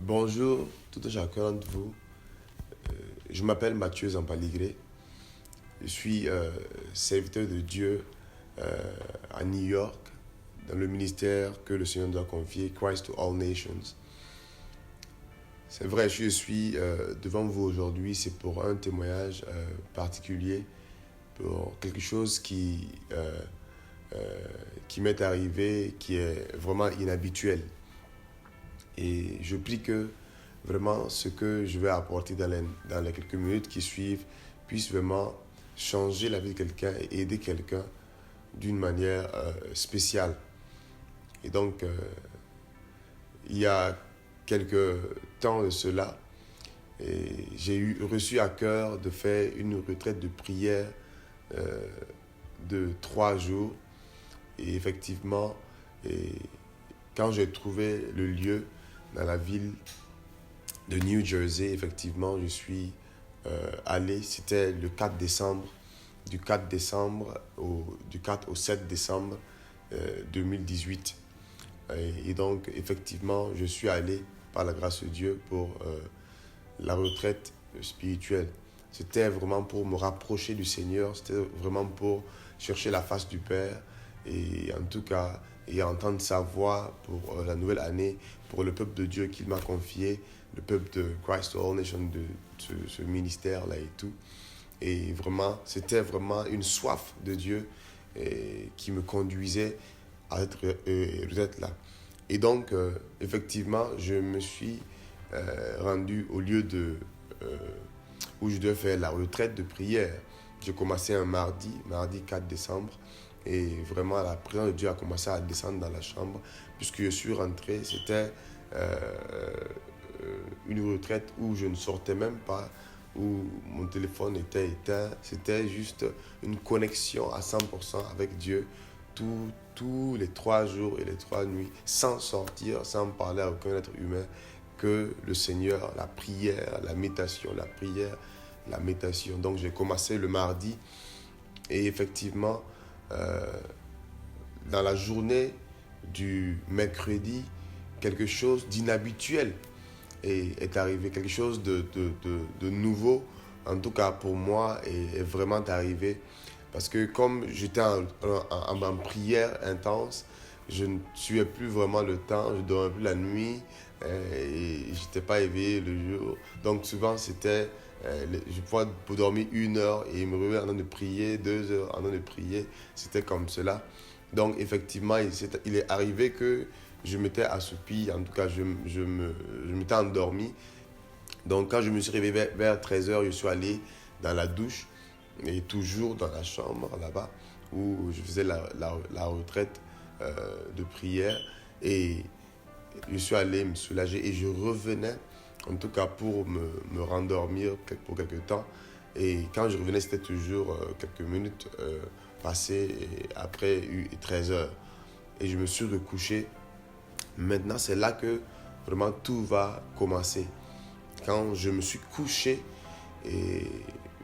Bonjour, tout un chacun d'entre vous. Je m'appelle Mathieu Zampaligré. Je suis serviteur de Dieu à New York, dans le ministère que le Seigneur nous a confié, Christ to All Nations. C'est vrai, je suis devant vous aujourd'hui, c'est pour un témoignage particulier, pour quelque chose qui m'est arrivé, qui est vraiment inhabituel. Et je prie que vraiment ce que je vais apporter dans les quelques minutes qui suivent puisse vraiment changer la vie de quelqu'un et aider quelqu'un d'une manière spéciale. Et donc, il y a quelques temps de cela, j'ai reçu à cœur de faire une retraite de prière de 3 jours. Et effectivement, quand j'ai trouvé le lieu dans la ville de New Jersey, effectivement, je suis allé, c'était le 4 décembre, du 4 au 7 décembre 2018. Et donc, effectivement, je suis allé, par la grâce de Dieu, pour la retraite spirituelle. C'était vraiment pour me rapprocher du Seigneur, c'était vraiment pour chercher la face du Père, et en tout cas, et entendre sa voix pour la nouvelle année, pour le peuple de Dieu qu'il m'a confié, le peuple de Christ to All Nations, de ce ministère-là et tout. Et vraiment, c'était vraiment une soif de Dieu qui me conduisait à être là. Et donc, effectivement, je me suis rendu au lieu où je devais faire la retraite de prière. J'ai commencé un mardi 4 décembre. Et vraiment, la présence de Dieu a commencé à descendre dans la chambre. Puisque je suis rentré, c'était une retraite où je ne sortais même pas, où mon téléphone était éteint. C'était juste une connexion à 100% avec Dieu tous les 3 jours et les 3 nuits, sans sortir, sans parler à aucun être humain, que le Seigneur, la prière, la méditation, la prière, la méditation. Donc j'ai commencé le mardi et effectivement, dans la journée du mercredi, quelque chose d'inhabituel est arrivé, quelque chose de nouveau, en tout cas pour moi, est vraiment arrivé. Parce que comme j'étais en prière intense, je ne suivais plus vraiment le temps, je ne dormais plus la nuit et je n'étais pas éveillé le jour. Donc souvent c'était, je pouvais dormir 1 heure et me réveiller en train de prier, 2 heures en train de prier, c'était comme cela. Donc effectivement, il est arrivé que je m'étais assoupi, en tout cas je m'étais endormi. Donc quand je me suis réveillé vers 13 heures, je suis allé dans la douche et toujours dans la chambre là-bas où je faisais la retraite de prière, et je suis allé me soulager et je revenais en tout cas pour me rendormir pour quelques temps. Et quand je revenais, c'était toujours quelques minutes passées après 13 heures. Et je me suis recouché. Maintenant, c'est là que vraiment tout va commencer. Quand je me suis couché, et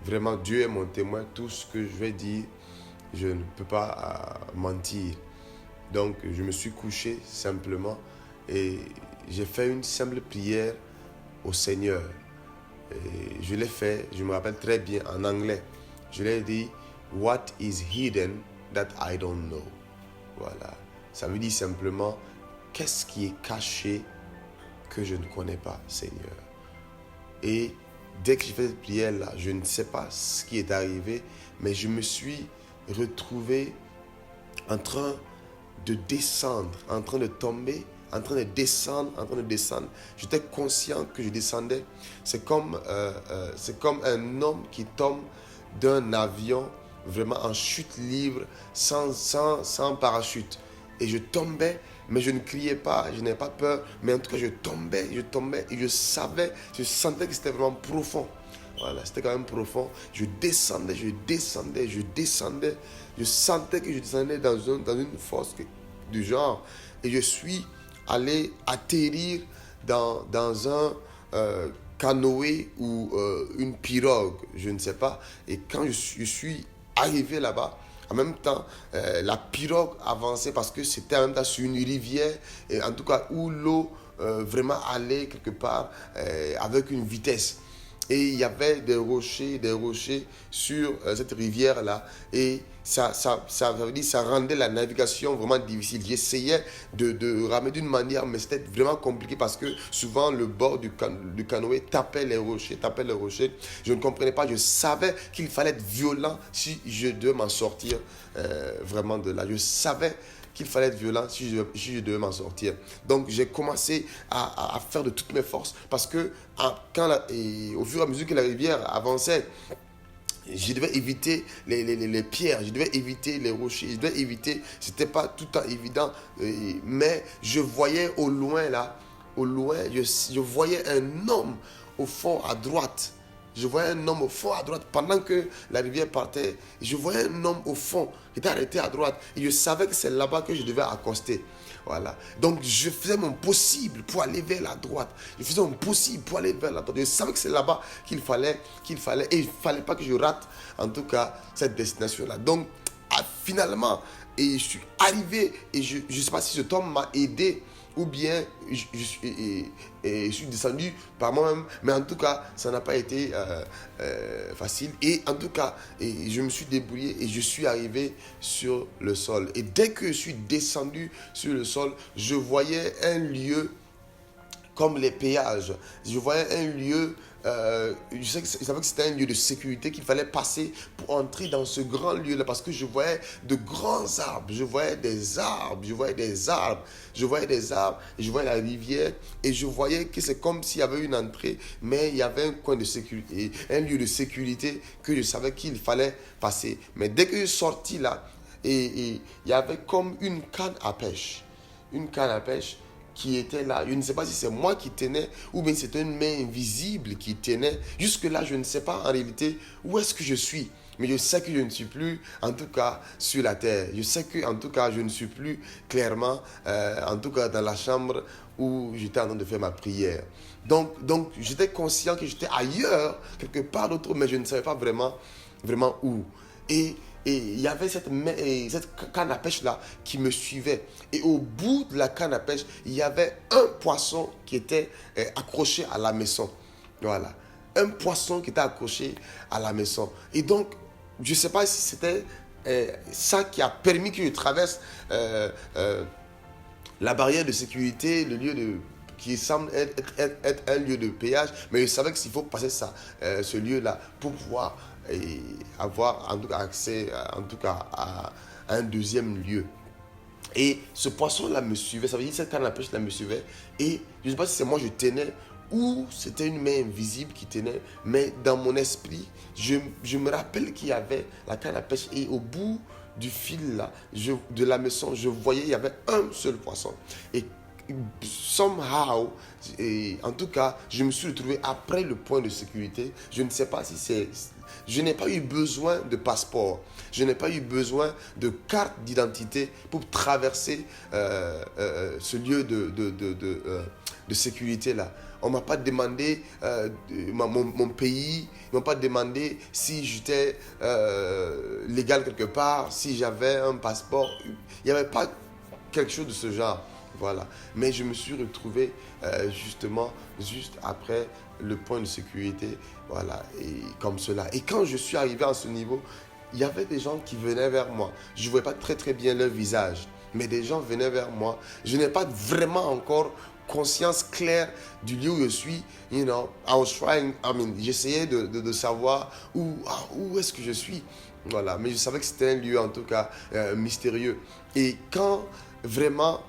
vraiment Dieu est mon témoin, tout ce que je vais dire, je ne peux pas mentir. Donc je me suis couché simplement et j'ai fait une simple prière au Seigneur. Et je l'ai fait, je me rappelle très bien en anglais. Je l'ai dit, What is hidden that I don't know? Voilà. Ça veut dire simplement, qu'est-ce qui est caché que je ne connais pas, Seigneur? Et dès que j'ai fait cette prière-là, je ne sais pas ce qui est arrivé, mais je me suis retrouvé en train de descendre, en train de tomber, en train de descendre, en train de descendre. J'étais conscient que je descendais. C'est comme un homme qui tombe d'un avion vraiment en chute libre, sans parachute. Et je tombais, mais je ne criais pas, je n'avais pas peur. Mais en tout cas, je tombais et je sentais que c'était vraiment profond. Voilà, c'était quand même profond. Je descendais. Je sentais que je descendais dans une force du genre. Et je suis allé atterrir dans un canoë ou une pirogue, je ne sais pas. Et quand je suis arrivé là-bas, en même temps, la pirogue avançait parce que c'était en même temps sur une rivière, et en tout cas où l'eau vraiment aller quelque part avec une vitesse. Et il y avait des rochers sur cette rivière-là. Et ça veut dire, ça rendait la navigation vraiment difficile. J'essayais de ramer d'une manière, mais c'était vraiment compliqué parce que souvent le bord du canoë tapait les rochers. Je ne comprenais pas. Je savais qu'il fallait être violent si je devais m'en sortir vraiment de là. Je savais qu'il fallait être violent si je devais m'en sortir. Donc j'ai commencé à faire de toutes mes forces parce que au fur et à mesure que la rivière avançait, je devais éviter les pierres, je devais éviter les rochers, je devais éviter, c'était pas tout le temps évident, mais je voyais au loin, je voyais un homme au fond à droite. Je voyais un homme au fond à droite. Pendant que la rivière partait, je voyais un homme au fond qui était arrêté à droite. Et je savais que c'est là-bas que je devais accoster. Voilà. Donc je faisais mon possible pour aller vers la droite. Je faisais mon possible pour aller vers la droite. Je savais que c'est là-bas qu'il fallait. Et il ne fallait pas que je rate, en tout cas, cette destination-là. Donc, finalement, et je suis arrivé, et je ne sais pas si cet homme m'a aidé ou bien je suis descendu par moi-même, mais en tout cas ça n'a pas été facile, et en tout cas je me suis débrouillé et je suis arrivé sur le sol. Et dès que je suis descendu sur le sol, je voyais un lieu comme les péages. Je voyais un lieu, je savais que c'était un lieu de sécurité qu'il fallait passer pour entrer dans ce grand lieu-là, parce que je voyais de grands arbres, je voyais des arbres, je voyais la rivière, et je voyais que c'est comme s'il y avait une entrée, mais il y avait un coin de sécurité, un lieu de sécurité que je savais qu'il fallait passer. Mais dès que je suis sorti là, et il y avait comme une canne à pêche qui était là. Je ne sais pas si c'est moi qui tenais ou bien c'était une main invisible qui tenait. Jusque-là, je ne sais pas en réalité où est-ce que je suis. Mais je sais que je ne suis plus, en tout cas, sur la terre. Je sais que, en tout cas, je ne suis plus clairement, en tout cas, dans la chambre où j'étais en train de faire ma prière. Donc j'étais conscient que j'étais ailleurs, quelque part d'autre, mais je ne savais pas vraiment où. Et il y avait cette canne à pêche là qui me suivait. Et au bout de la canne à pêche, il y avait un poisson qui était accroché à la maison. Voilà. Un poisson qui était accroché à la maison. Et donc, je ne sais pas si c'était ça qui a permis que je traverse la barrière de sécurité, le lieu qui semble être un lieu de péage. Mais je savais qu'il faut passer ce lieu-là pour pouvoir avoir en tout cas accès en tout cas à un deuxième lieu. Et ce poisson-là me suivait, ça veut dire que cette canne à pêche là me suivait, et je ne sais pas si c'est moi je tenais ou c'était une main invisible qui tenait, mais dans mon esprit, je me rappelle qu'il y avait la canne à pêche, et au bout du fil là, de la maison, je voyais il y avait un seul poisson. Et somehow, en tout cas, je me suis retrouvé après le point de sécurité. Je ne sais pas si c'est... Je n'ai pas eu besoin de passeport. Je n'ai pas eu besoin de carte d'identité pour traverser ce lieu de sécurité-là. On ne m'a pas demandé mon pays. On ne m'a pas demandé si j'étais légal quelque part, si j'avais un passeport. Il n'y avait pas quelque chose de ce genre. Voilà. Mais je me suis retrouvé justement juste après le point de sécurité. Voilà. Et comme cela. Et quand je suis arrivé à ce niveau, il y avait des gens qui venaient vers moi. Je ne voyais pas très très bien leur visage, mais des gens venaient vers moi. Je n'ai pas vraiment encore conscience claire du lieu où je suis. You know, j'essayais de savoir où est-ce que je suis. Voilà. Mais je savais que c'était un lieu en tout cas mystérieux. Et quand vraiment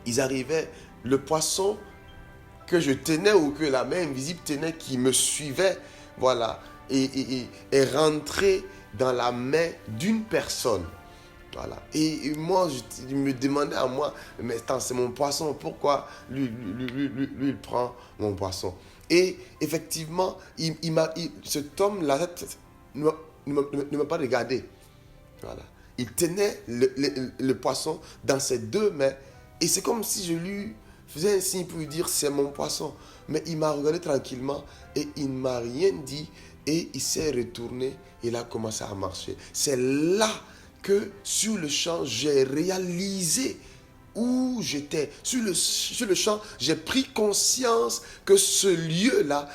ils arrivaient, le poisson que je tenais ou que la main invisible tenait qui me suivait, voilà, et est rentré dans la main d'une personne. Voilà. Et moi, je me demandais à moi, mais attends, c'est mon poisson, pourquoi lui, il prend mon poisson? Et effectivement, cet homme-là ne m'a pas regardé. Voilà. Il tenait le poisson dans ses deux mains, et c'est comme si je lui faisais un signe pour lui dire c'est mon poisson. Mais il m'a regardé tranquillement et il ne m'a rien dit, et il s'est retourné et il a commencé à marcher. C'est là que sur le champ, j'ai réalisé où j'étais. Sur le champ, j'ai pris conscience que ce lieu-là,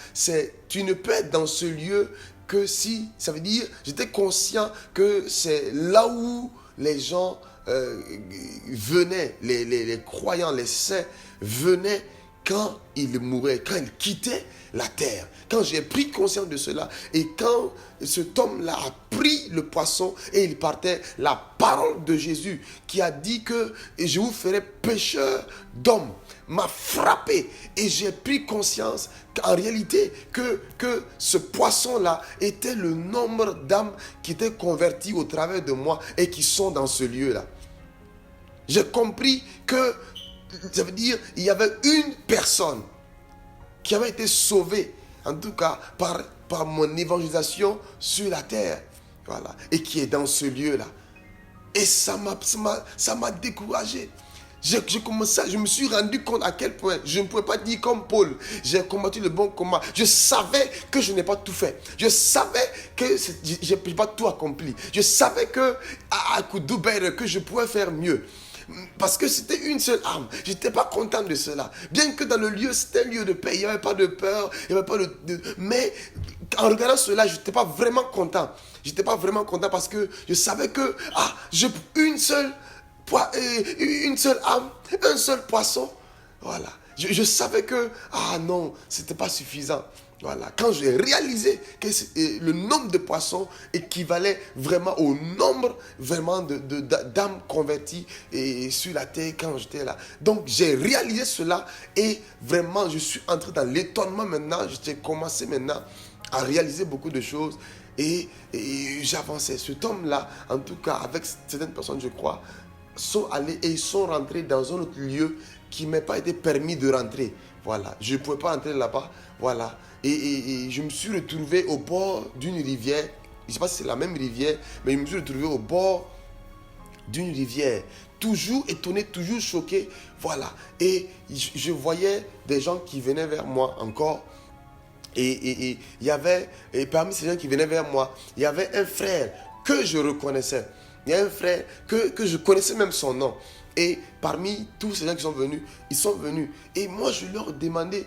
tu ne peux être dans ce lieu que si, ça veut dire, j'étais conscient que c'est là où les gens venaient, les croyants, les saints venaient quand ils mouraient, quand ils quittaient la terre. Quand j'ai pris conscience de cela et quand cet homme-là a pris le poisson et il partait, la parole de Jésus qui a dit que je vous ferai pécheurs d'hommes m'a frappé et j'ai pris conscience qu'en réalité que ce poisson-là était le nombre d'âmes qui étaient converties au travers de moi et qui sont dans ce lieu-là. J'ai compris que ça veut dire il y avait une personne qui avait été sauvée, en tout cas par mon évangélisation sur la terre, voilà, et qui est dans ce lieu-là. Et ça m'a découragé. Je me suis rendu compte à quel point je ne pouvais pas dire comme Paul, j'ai combattu le bon combat. Je savais que je n'ai pas tout fait. Je savais que je n'ai pas tout accompli. Je savais que que je pouvais faire mieux. Parce que c'était une seule âme. Je n'étais pas content de cela. Bien que dans le lieu, c'était un lieu de paix. Il n'y avait pas de peur. Il n'y avait pas mais en regardant cela, je n'étais pas vraiment content. Je n'étais pas vraiment content parce que je savais que une seule âme, un seul poisson. Voilà. Je savais que, non, ce n'était pas suffisant. Voilà. Quand j'ai réalisé que le nombre de poissons équivalait vraiment au nombre vraiment d'âmes converties sur la terre quand j'étais là. Donc j'ai réalisé cela et vraiment je suis entré dans l'étonnement maintenant. J'ai commencé maintenant à réaliser beaucoup de choses et j'avançais. Cet homme-là, en tout cas avec certaines personnes je crois, sont allés et ils sont rentrés dans un autre lieu qui ne m'a pas été permis de rentrer. Voilà. Je ne pouvais pas rentrer là-bas. Voilà. Et je me suis retrouvé au bord d'une rivière. Je ne sais pas si c'est la même rivière, mais je me suis retrouvé au bord d'une rivière. Toujours étonné, toujours choqué. Voilà. Et je voyais des gens qui venaient vers moi encore. Et il y avait, et parmi ces gens qui venaient vers moi, il y avait un frère que je reconnaissais. Il y a un frère que je connaissais même son nom. Et parmi tous ces gens qui sont venus, ils sont venus. Et moi, je leur demandais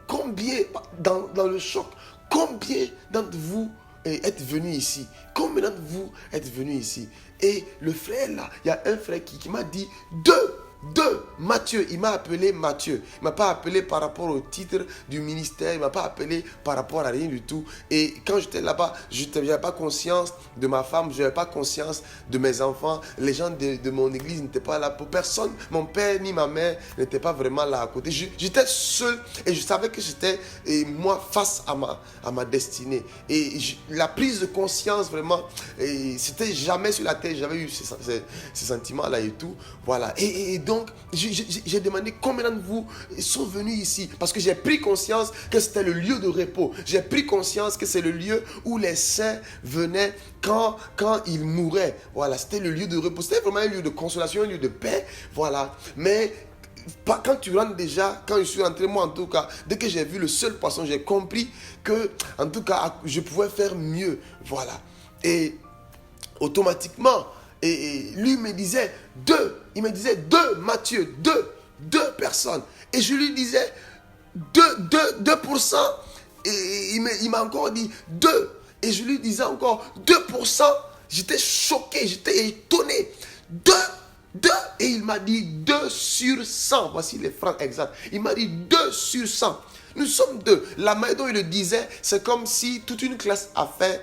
combien, dans le choc, combien d'entre vous êtes venus ici? Combien d'entre vous êtes venus ici? Et le frère là, il y a un frère qui m'a dit deux, Matthieu, il m'a appelé Matthieu. Il ne m'a pas appelé par rapport au titre du ministère, il ne m'a pas appelé par rapport à rien du tout. Et quand j'étais là-bas, je n'avais pas conscience de ma femme, je n'avais pas conscience de mes enfants. Les gens de mon église n'étaient pas là pour personne. Mon père ni ma mère n'étaient pas vraiment là à côté. J'étais seul et je savais que c'était moi face à ma destinée. Et la prise de conscience vraiment, c'était jamais sur la tête, j'avais eu ces sentiments-là et tout. Voilà. Et donc, j'ai demandé combien d'entre vous sont venus ici. Parce que j'ai pris conscience que c'était le lieu de repos. J'ai pris conscience que c'est le lieu où les saints venaient quand ils mouraient. Voilà, c'était le lieu de repos. C'était vraiment un lieu de consolation, un lieu de paix. Voilà. Mais quand tu rentres déjà, quand je suis rentré, moi en tout cas, dès que j'ai vu le seul poisson, j'ai compris que, en tout cas, je pouvais faire mieux. Voilà. Et automatiquement, et lui me disait il me disait deux, Matthieu, deux personnes. Et je lui disais 2%. Et il m'a encore dit 2. Et je lui disais encore 2%. J'étais choqué, j'étais étonné. 2. Et il m'a dit 2 sur 100. Voici les francs exacts. Il m'a dit 2 sur 100. Nous sommes 2. La manière dont il le disait, c'est comme si toute une classe a fait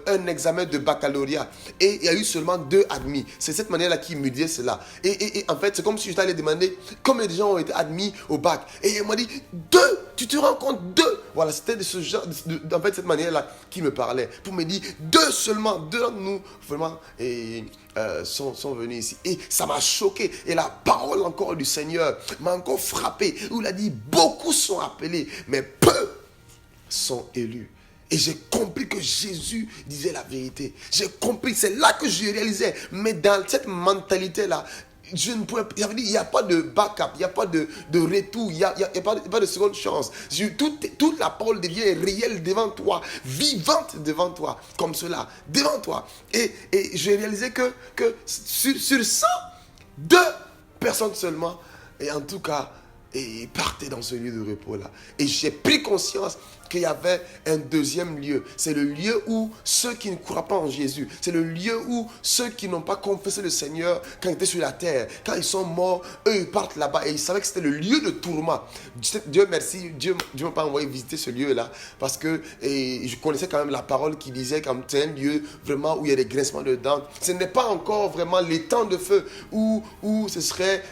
un examen de baccalauréat et il y a eu seulement 2 admis. C'est cette manière-là qu'il me disait cela. Et en fait, c'est comme si je t'allais demander combien de gens ont été admis au bac. Et il m'a dit 2. Tu te rends compte 2. Voilà, c'était de ce genre, en fait, cette manière-là qu'il me parlait. Pour me dire 2 seulement, 2 d'entre nous, vraiment, sont venus ici. Et ça m'a choqué. Et la parole encore du Seigneur m'a encore frappé. Où il a dit, beaucoup sont appelés, mais peu sont élus. Et j'ai compris que Jésus disait la vérité. J'ai compris, c'est là que je réalisais. Mais dans cette mentalité-là, je ne pouvais pas, il n'y a pas de backup, il n'y a pas de retour, il n'y a pas de seconde chance. Toute la parole de Dieu est réelle devant toi, vivante devant toi, comme cela, devant toi. Et j'ai réalisé que sur 100, 2 personnes seulement, et en tout cas, et partaient dans ce lieu de repos-là. Et j'ai pris conscience qu'il y avait un deuxième lieu. C'est le lieu où ceux qui ne croient pas en Jésus, c'est le lieu où ceux qui n'ont pas confessé le Seigneur quand ils étaient sur la terre, quand ils sont morts, eux ils partent là-bas et ils savaient que c'était le lieu de tourment. Dieu merci, Dieu m'a pas envoyé visiter ce lieu-là parce que je connaissais quand même la parole qui disait que c'est un lieu vraiment où il y a des grincements de dents. Ce n'est pas encore vraiment les temps de feu où ce serait...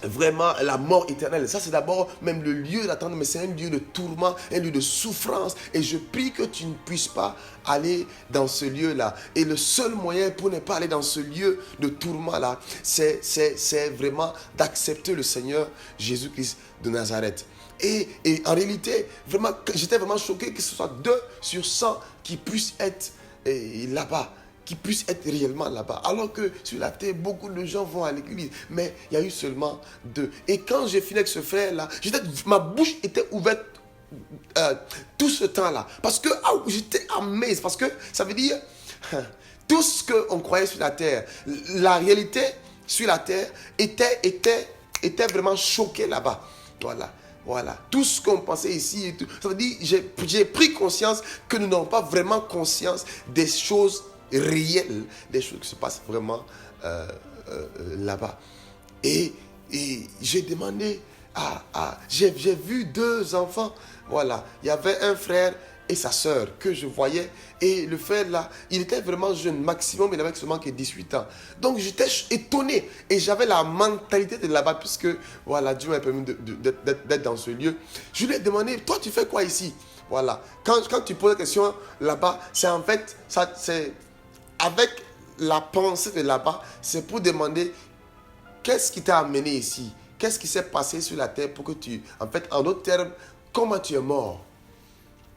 vraiment la mort éternelle. Ça c'est d'abord même le lieu d'attente, mais c'est un lieu de tourment, un lieu de souffrance. Et je prie que tu ne puisses pas aller dans ce lieu-là. Et le seul moyen pour ne pas aller dans ce lieu de tourment-là, c'est vraiment d'accepter le Seigneur Jésus-Christ de Nazareth. Et en réalité, vraiment, j'étais vraiment choqué que ce soit 2 sur 100 qui puissent être là-bas, qui puissent être réellement là-bas. Alors que sur la terre, beaucoup de gens vont à l'église. Mais il y a eu seulement 2. Et quand j'ai fini avec ce frère-là, ma bouche était ouverte tout ce temps-là. Parce que j'étais amazed. Parce que ça veut dire, tout ce qu'on croyait sur la terre, la réalité sur la terre était vraiment choquée là-bas. Voilà. Tout ce qu'on pensait ici, et tout, ça veut dire, j'ai pris conscience que nous n'avons pas vraiment conscience des choses réelles, des choses qui se passent vraiment là-bas. Et j'ai demandé j'ai vu 2 enfants. Voilà, il y avait un frère et sa sœur que je voyais. Et le frère là, il était vraiment jeune, maximum, il avait seulement que 18 ans. Donc j'étais étonné et j'avais la mentalité de là-bas, puisque voilà, Dieu m'a permis d'être dans ce lieu. Je lui ai demandé, toi tu fais quoi ici? Voilà, quand tu poses la question là-bas, c'est en fait, c'est avec la pensée de là-bas, c'est pour demander qu'est-ce qui t'a amené ici? Qu'est-ce qui s'est passé sur la terre pour que en fait, en d'autres termes, comment tu es mort?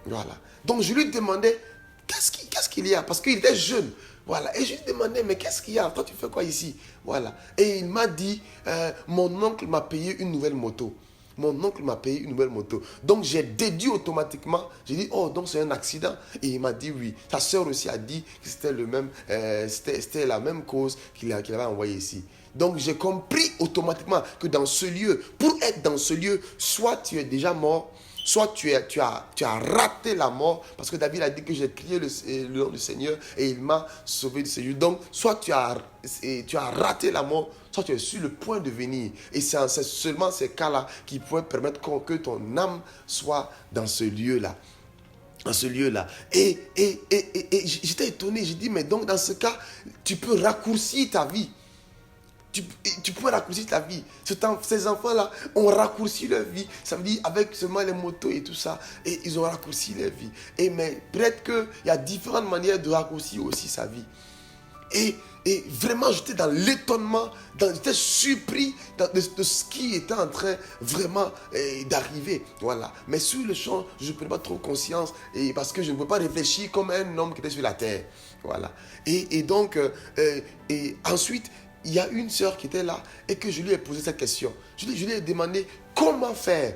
Voilà. Donc je lui demandais, qu'est-ce qu'il y a? Parce qu'il était jeune. Voilà. Et je lui demandais, mais qu'est-ce qu'il y a? Toi, tu fais quoi ici? Voilà. Et il m'a dit, mon oncle m'a payé une nouvelle moto. Mon oncle m'a payé une nouvelle moto. Donc j'ai déduit automatiquement. J'ai dit, oh, donc c'est un accident. Et il m'a dit oui. Sa soeur aussi a dit que c'était c'était la même cause qu'il avait envoyé ici. Donc j'ai compris automatiquement que dans ce lieu, pour être dans ce lieu, soit tu es déjà mort, soit tu as raté la mort, parce que David a dit que j'ai crié le nom du Seigneur et il m'a sauvé de ce lieu. Donc, soit tu as raté la mort, soit tu es sur le point de venir. Et c'est seulement ces cas-là qui pourraient permettre que ton âme soit dans ce lieu-là. Dans ce lieu-là. Et j'étais étonné. J'ai dit, mais donc dans ce cas, tu peux raccourcir ta vie. Tu peux raccourcir ta vie. Ces enfants-là ont raccourci leur vie. Ça veut dire avec seulement les motos et tout ça. Et ils ont raccourci leur vie. Mais peut-être qu'il y a différentes manières de raccourcir aussi sa vie. Et vraiment, j'étais dans l'étonnement. J'étais surpris de ce qui était en train vraiment d'arriver. Voilà. Mais sur le champ, je ne prenais pas trop conscience. Parce que je ne pouvais pas réfléchir comme un homme qui était sur la terre. Voilà. Et donc, ensuite, il y a une sœur qui était là et que je lui ai posé cette question. Je lui ai demandé comment faire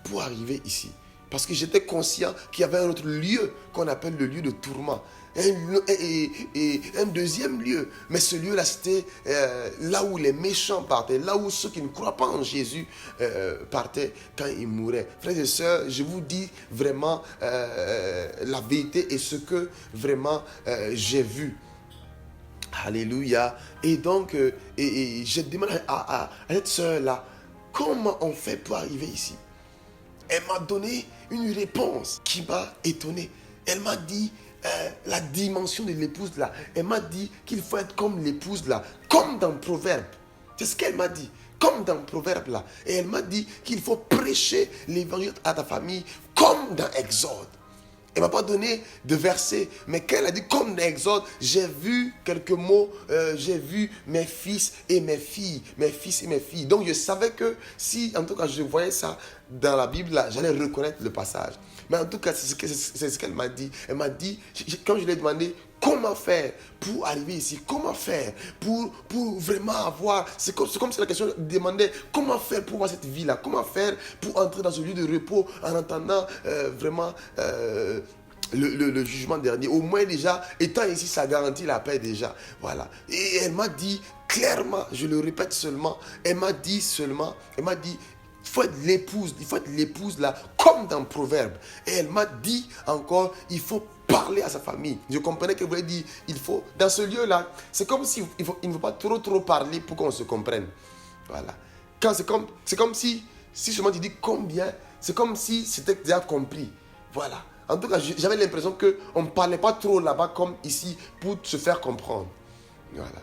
pour arriver ici. Parce que j'étais conscient qu'il y avait un autre lieu qu'on appelle le lieu de tourment. Un deuxième lieu. Mais ce lieu-là, c'était là où les méchants partaient, là où ceux qui ne croient pas en Jésus partaient quand ils mouraient. Frères et sœurs, je vous dis vraiment la vérité et ce que vraiment j'ai vu. Alléluia. Et donc, je demande à cette sœur-là, comment on fait pour arriver ici? Elle m'a donné une réponse qui m'a étonné. Elle m'a dit la dimension de l'épouse là. Elle m'a dit qu'il faut être comme l'épouse là, comme dans Proverbe. C'est ce qu'elle m'a dit, comme dans Proverbe là. Et elle m'a dit qu'il faut prêcher l'évangile à ta famille, comme dans Exode. Elle ne m'a pas donné de verset, mais quand elle a dit comme dans Exode, j'ai vu quelques mots, j'ai vu mes fils et mes filles, mes fils et mes filles. Donc je savais que si, en tout cas, je voyais ça dans la Bible, là, j'allais reconnaître le passage. Mais en tout cas, c'est ce qu'elle m'a dit. Elle m'a dit, quand je lui ai demandé comment faire pour arriver ici, comment faire pour vraiment avoir, c'est comme si la question demandait comment faire pour avoir cette vie-là, comment faire pour entrer dans ce lieu de repos en entendant vraiment le jugement dernier. Au moins déjà, étant ici, ça garantit la paix déjà. Voilà. Et elle m'a dit clairement, je le répète seulement, elle m'a dit, il faut être l'épouse là, comme dans Proverbe. Et elle m'a dit encore, il faut parler à sa famille. Je comprenais qu'elle voulait dire, il faut, dans ce lieu-là, c'est comme si il ne faut pas trop parler pour qu'on se comprenne. Voilà. C'est comme si seulement tu dis combien, c'est comme si c'était déjà compris. Voilà. En tout cas, j'avais l'impression qu'on ne parlait pas trop là-bas comme ici pour se faire comprendre. Voilà.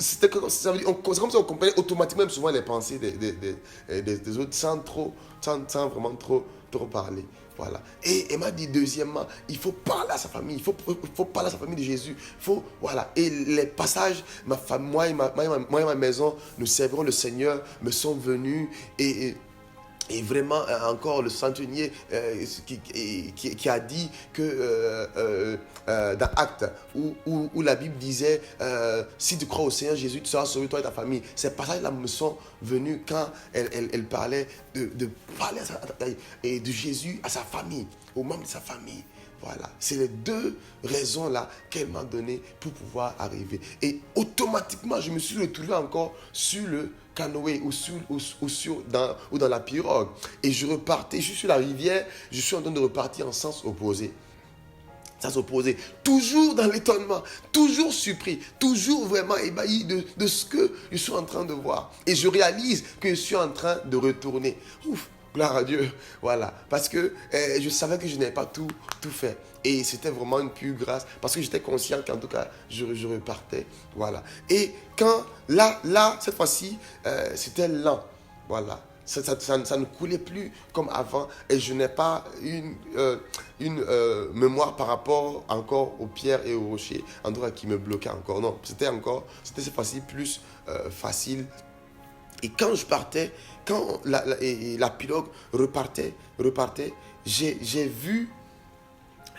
C'est comme si on comprenait automatiquement même souvent les pensées des autres sans vraiment trop parler. Voilà. Et elle m'a dit deuxièmement, il faut parler à sa famille, il faut parler à sa famille de Jésus. Voilà. Et les passages, moi et ma maison, nous servirons le Seigneur, me sont venus et vraiment, encore le centenier qui a dit que dans Actes, où la Bible disait, si tu crois au Seigneur Jésus, tu seras sauvé, toi et ta famille. Ces passages-là me sont venus quand elle parlait de parler et de Jésus à sa famille, aux membres de sa famille. Voilà, c'est les deux raisons-là qu'elle m'a données pour pouvoir arriver. Et automatiquement, je me suis retrouvé encore sur le canoë ou dans la pirogue. Et je repartais, je suis sur la rivière, je suis en train de repartir en sens opposé. Toujours dans l'étonnement, toujours surpris, toujours vraiment ébahi de ce que je suis en train de voir. Et je réalise que je suis en train de retourner. Ouf! Gloire à Dieu, voilà, parce que je savais que je n'avais pas tout fait et c'était vraiment une pure grâce parce que j'étais conscient qu'en tout cas je repartais, voilà. Et quand là cette fois-ci c'était lent, voilà, ça ne coulait plus comme avant et je n'ai pas une mémoire par rapport encore aux pierres et aux rochers, en tout cas qui me bloquaient encore, non, c'était cette fois-ci plus facile. Et quand je partais, quand la pirogue repartait, j'ai vu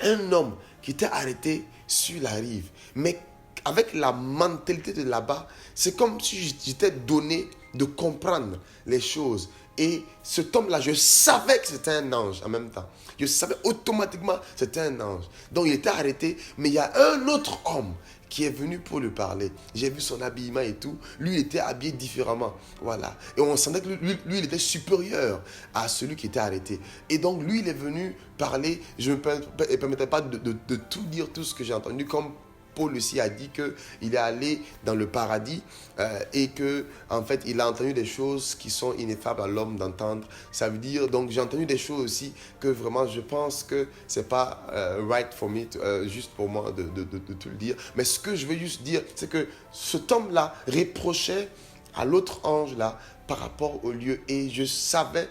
un homme qui était arrêté sur la rive. Mais avec la mentalité de là-bas, c'est comme si j'étais donné de comprendre les choses. Et cet homme-là, je savais que c'était un ange en même temps. Je savais automatiquement que c'était un ange. Donc il était arrêté, mais il y a un autre homme qui est venu pour lui parler. J'ai vu son habillement et tout. Lui, il était habillé différemment. Voilà. Et on sentait que lui, il était supérieur à celui qui était arrêté. Et donc, lui, il est venu parler. Je ne me permettais pas de tout dire, tout ce que j'ai entendu, comme Paul aussi a dit qu'il est allé dans le paradis et que en fait il a entendu des choses qui sont ineffables à l'homme d'entendre. Ça veut dire, donc j'ai entendu des choses aussi que vraiment je pense que c'est pas right for me, juste pour moi de tout le dire. Mais ce que je veux juste dire, c'est que cet homme-là reprochait à l'autre ange là par rapport au lieu et je savais,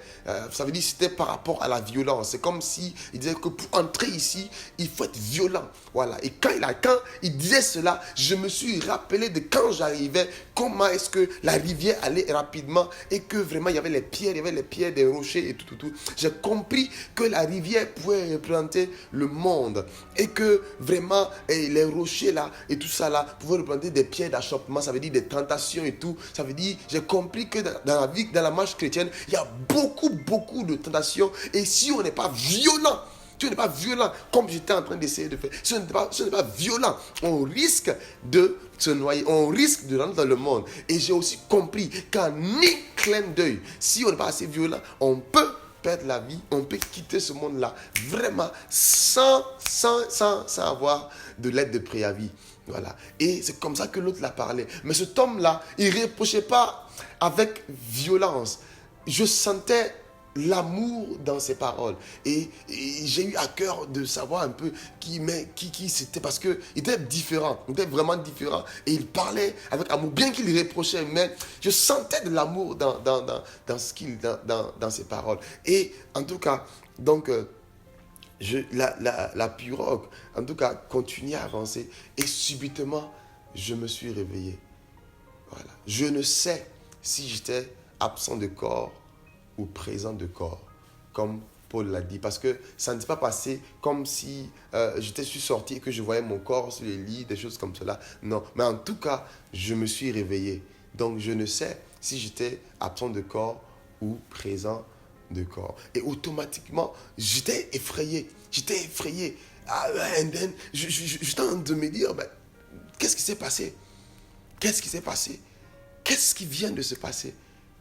ça veut dire c'était par rapport à la violence. C'est comme si il disait que pour entrer ici, il faut être violent. Voilà. Et quand il disait cela, je me suis rappelé de quand j'arrivais, comment est-ce que la rivière allait rapidement et que vraiment il y avait les pierres, des rochers et tout. J'ai compris que la rivière pouvait représenter le monde et que vraiment les rochers là et tout ça là pouvaient représenter des pierres d'achoppement, ça veut dire des tentations et tout. Ça veut dire, j'ai compris que dans la vie, dans la marche chrétienne, il y a beaucoup de tentations et si on n'est pas violent, comme j'étais en train d'essayer de faire, si on n'est pas violent, on risque de se noyer, on risque de rentrer dans le monde. Et j'ai aussi compris qu'en un clin d'œil, si on n'est pas assez violent, on peut perdre la vie, on peut quitter ce monde-là vraiment sans avoir de lettre de préavis. Voilà. Et c'est comme ça que l'autre l'a parlé. Mais cet homme-là, il ne reprochait pas avec violence. Je sentais l'amour dans ses paroles. Et j'ai eu à cœur de savoir un peu qui c'était parce qu'il était différent. Il était vraiment différent. Et il parlait avec amour. Bien qu'il reprochait, mais je sentais de l'amour dans ses paroles. Et en tout cas, donc... la pirogue, en tout cas, continuait à avancer. Et subitement, je me suis réveillé. Voilà. Je ne sais si j'étais absent de corps ou présent de corps, comme Paul l'a dit. Parce que ça ne s'est pas passé comme si je suis sorti et que je voyais mon corps sur les lits, des choses comme cela. Non. Mais en tout cas, je me suis réveillé. Donc, je ne sais si j'étais absent de corps ou présent de corps. Et automatiquement, j'étais effrayé. And then, j'étais en train de me dire, qu'est-ce qui s'est passé? Qu'est-ce qui s'est passé? Qu'est-ce qui vient de se passer?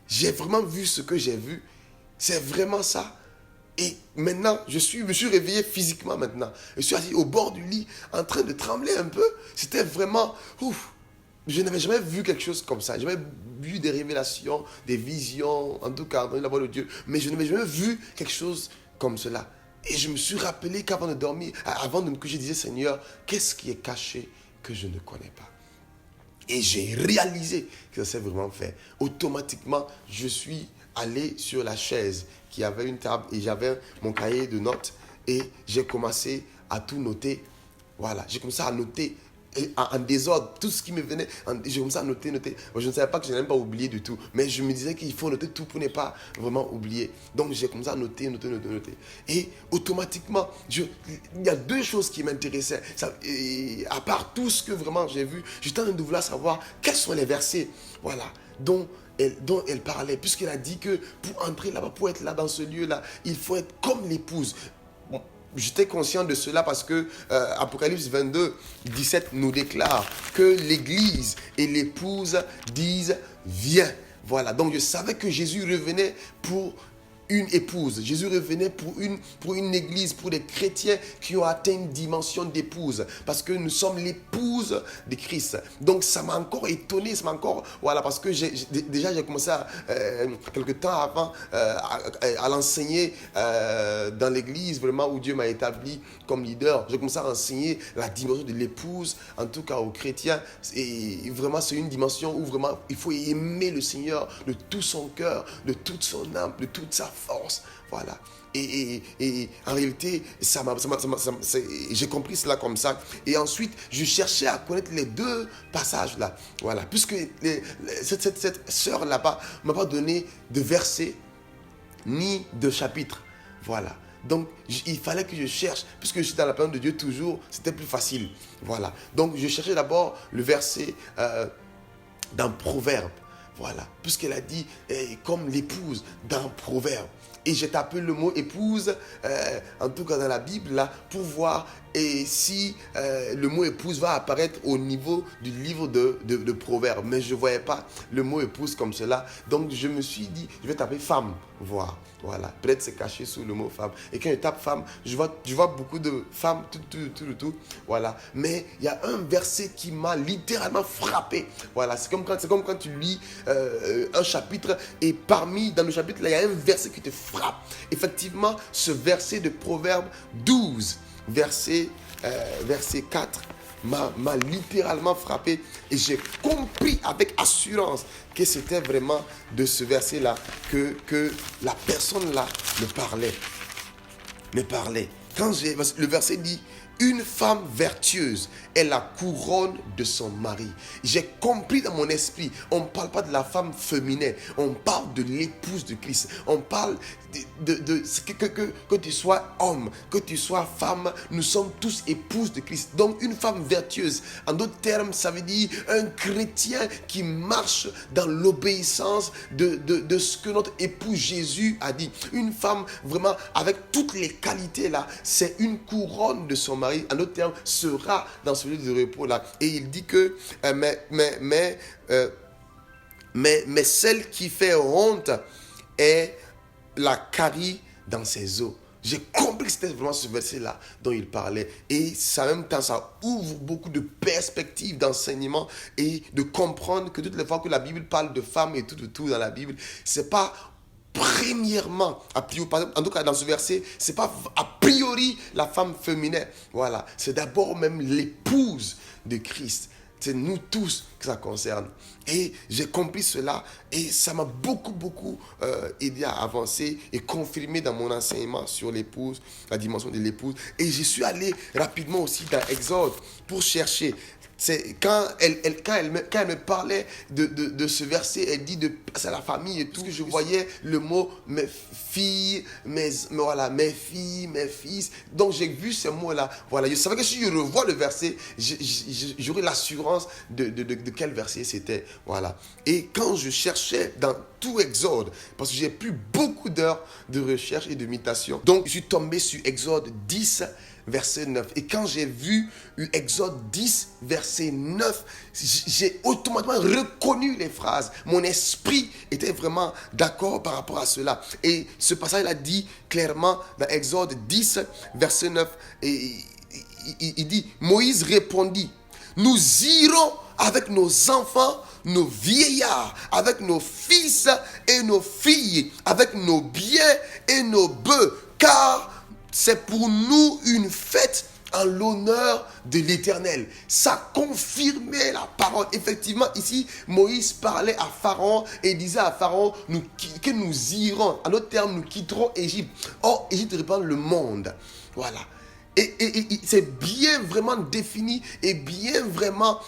J'ai vraiment vu ce que j'ai vu. C'est vraiment ça. Et maintenant, je me suis réveillé physiquement maintenant. Je suis assis au bord du lit, en train de trembler un peu. C'était vraiment... Ouf, je n'avais jamais vu quelque chose comme ça. J'ai jamais vu des révélations, des visions, en tout cas, dans la voix de Dieu. Mais je n'avais jamais vu quelque chose comme cela. Et je me suis rappelé qu'avant de dormir, avant de me coucher, je disais, Seigneur, qu'est-ce qui est caché que je ne connais pas? Et j'ai réalisé que ça s'est vraiment fait. Automatiquement, je suis allé sur la chaise qui avait une table et j'avais mon cahier de notes et j'ai commencé à tout noter. Voilà, j'ai commencé à noter en désordre, tout ce qui me venait, j'ai commencé à noter. Moi, je ne savais pas que je n'allais pas oublier du tout, mais je me disais qu'il faut noter tout pour ne pas vraiment oublier. Donc, j'ai commencé à noter. Et automatiquement, il y a deux choses qui m'intéressaient. À part tout ce que vraiment j'ai vu, j'étais en train de vouloir savoir quels sont les versets, voilà, dont elle parlait, puisqu'elle a dit que pour entrer là-bas, pour être là dans ce lieu-là, il faut être comme l'épouse. Bon, j'étais conscient de cela parce que Apocalypse 22, 17 nous déclare que l'église et l'épouse disent viens. Voilà, donc je savais que Jésus revenait pour une épouse. Jésus revenait pour une église, pour des chrétiens qui ont atteint une dimension d'épouse. Parce que nous sommes l'épouse de Christ. Donc ça m'a encore étonné, voilà, parce que déjà j'ai commencé quelque temps avant à l'enseigner dans l'église, vraiment où Dieu m'a établi comme leader. J'ai commencé à enseigner la dimension de l'épouse, en tout cas aux chrétiens. Et vraiment c'est une dimension où vraiment il faut aimer le Seigneur de tout son cœur, de toute son âme, de toute sa force, voilà. Et en réalité, j'ai compris cela comme ça. Et ensuite, je cherchais à connaître les deux passages là, voilà. Puisque cette sœur là-bas m'a pas donné de verset ni de chapitre, voilà. Donc, il fallait que je cherche, puisque j'étais dans la parole de Dieu toujours, c'était plus facile, voilà. Donc, je cherchais d'abord le verset dans Proverbe. Voilà, puisqu'elle a dit comme l'épouse dans Proverbe. Et j'ai tapé le mot épouse, en tout cas dans la Bible, là, pour voir si le mot épouse va apparaître au niveau du livre de Proverbes. Mais je ne voyais pas le mot épouse comme cela. Donc je me suis dit, je vais taper femme, voir. Voilà, peut-être c'est caché sous le mot femme. Et quand je tape femme, je vois beaucoup de femmes, tout. Voilà. Mais il y a un verset qui m'a littéralement frappé. Voilà, c'est comme quand tu lis un chapitre et dans le chapitre, là, il y a un verset qui te frappe. Effectivement, ce verset de Proverbe 12, verset 4, m'a littéralement frappé et j'ai compris avec assurance que c'était vraiment de ce verset-là que la personne-là me parlait. Le verset dit, une femme vertueuse est la couronne de son mari. J'ai compris dans mon esprit, on ne parle pas de la femme féminine, on parle de l'épouse de Christ. On parle que tu sois homme, que tu sois femme, nous sommes tous épouses de Christ. Donc une femme vertueuse, en d'autres termes, ça veut dire un chrétien qui marche dans l'obéissance de ce que notre époux Jésus a dit. Une femme vraiment avec toutes les qualités là, c'est une couronne de son mari. En d'autres termes, sera dans ce lieu de repos là. Et il dit que mais celle qui fait honte est la carie dans ses eaux. J'ai compris que c'était vraiment ce verset-là dont il parlait. Et ça, en même temps, ça ouvre beaucoup de perspectives d'enseignement et de comprendre que toutes les fois que la Bible parle de femmes et tout dans la Bible, c'est pas premièrement, en tout cas dans ce verset, c'est pas a priori la femme féminine. Voilà, c'est d'abord même l'épouse de Christ. C'est nous tous que ça concerne. Et j'ai compris cela et ça m'a beaucoup aidé à avancer et confirmer dans mon enseignement sur l'épouse, la dimension de l'épouse. Et je suis allé rapidement aussi dans Exode pour chercher. C'est quand elle me parlait de ce verset, elle dit de passer à la famille et tout, que je voyais le mot mes filles, mes filles, mes fils. Donc j'ai vu ce mot-là. Voilà, je savais que si je revois le verset, j'aurais l'assurance de quel verset c'était. Voilà. Et quand je cherchais dans tout Exode, parce que j'ai pris beaucoup d'heures de recherche et de méditation, donc je suis tombé sur Exode 10, verset 9. Et quand j'ai vu Exode 10, verset 9, j'ai automatiquement reconnu les phrases. Mon esprit était vraiment d'accord par rapport à cela. Et ce passage a dit clairement dans Exode 10, verset 9, et il dit, Moïse répondit, nous irons avec nos enfants, nos vieillards, avec nos fils et nos filles, avec nos biens et nos bœufs, car c'est pour nous une fête en l'honneur de l'Éternel. Ça confirmait la parole. Effectivement, ici, Moïse parlait à Pharaon et disait à Pharaon que nous irons, en d'autres termes, nous quitterons Égypte. Or, Égypte représente le monde. Voilà. Et c'est bien vraiment défini et bien vraiment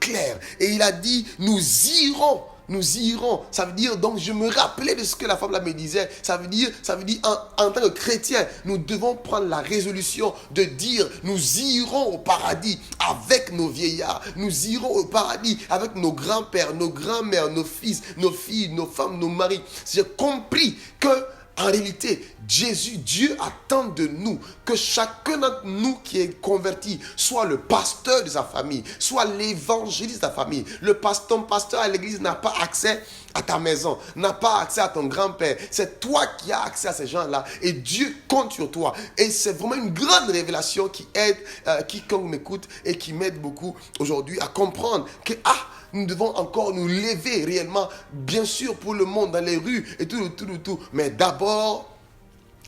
clair. Et il a dit, nous irons. Ça veut dire, donc je me rappelais de ce que la femme là me disait. Ça veut dire en tant que chrétien, nous devons prendre la résolution de dire, nous irons au paradis avec nos vieillards. Nous irons au paradis avec nos grands-pères, nos grands-mères, nos fils, nos filles, nos femmes, nos maris. J'ai compris que en réalité, Dieu attend de nous que chacun d'entre nous qui est converti soit le pasteur de sa famille, soit l'évangéliste de sa famille. Ton pasteur à l'église n'a pas accès à ta maison, n'a pas accès à ton grand-père. C'est toi qui as accès à ces gens-là et Dieu compte sur toi. Et c'est vraiment une grande révélation qui aide quiconque m'écoute et qui m'aide beaucoup aujourd'hui à comprendre que nous devons encore nous lever réellement, bien sûr pour le monde, dans les rues et tout. Mais d'abord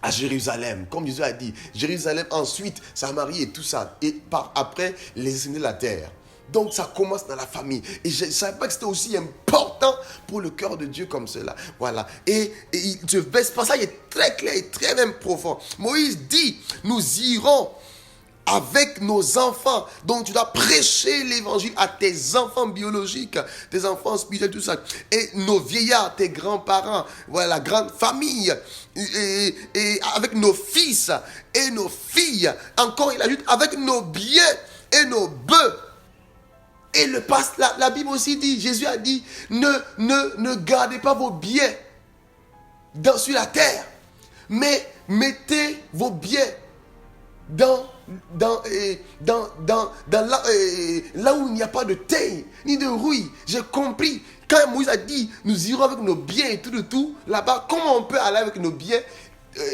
à Jérusalem, comme Jésus a dit. Jérusalem, ensuite Samarie et tout ça. Et par après, les extrémités de la terre. Donc ça commence dans la famille. Et je ne savais pas que c'était aussi important pour le cœur de Dieu comme cela. Voilà. Et ce passage est très clair et très même profond. Moïse dit, nous irons avec nos enfants. Donc tu dois prêcher l'évangile à tes enfants biologiques, tes enfants spirituels, tout ça. Et nos vieillards, tes grands-parents, voilà, la grande famille. Et avec nos fils et nos filles. Encore il ajoute, avec nos biens et nos bœufs. Et la Bible aussi dit, Jésus a dit, ne gardez pas vos biens sur la terre, mais mettez vos biens là où il n'y a pas de teigne ni de rouille. J'ai compris quand Moïse a dit nous irons avec nos biens et tout là-bas. Comment on peut aller avec nos biens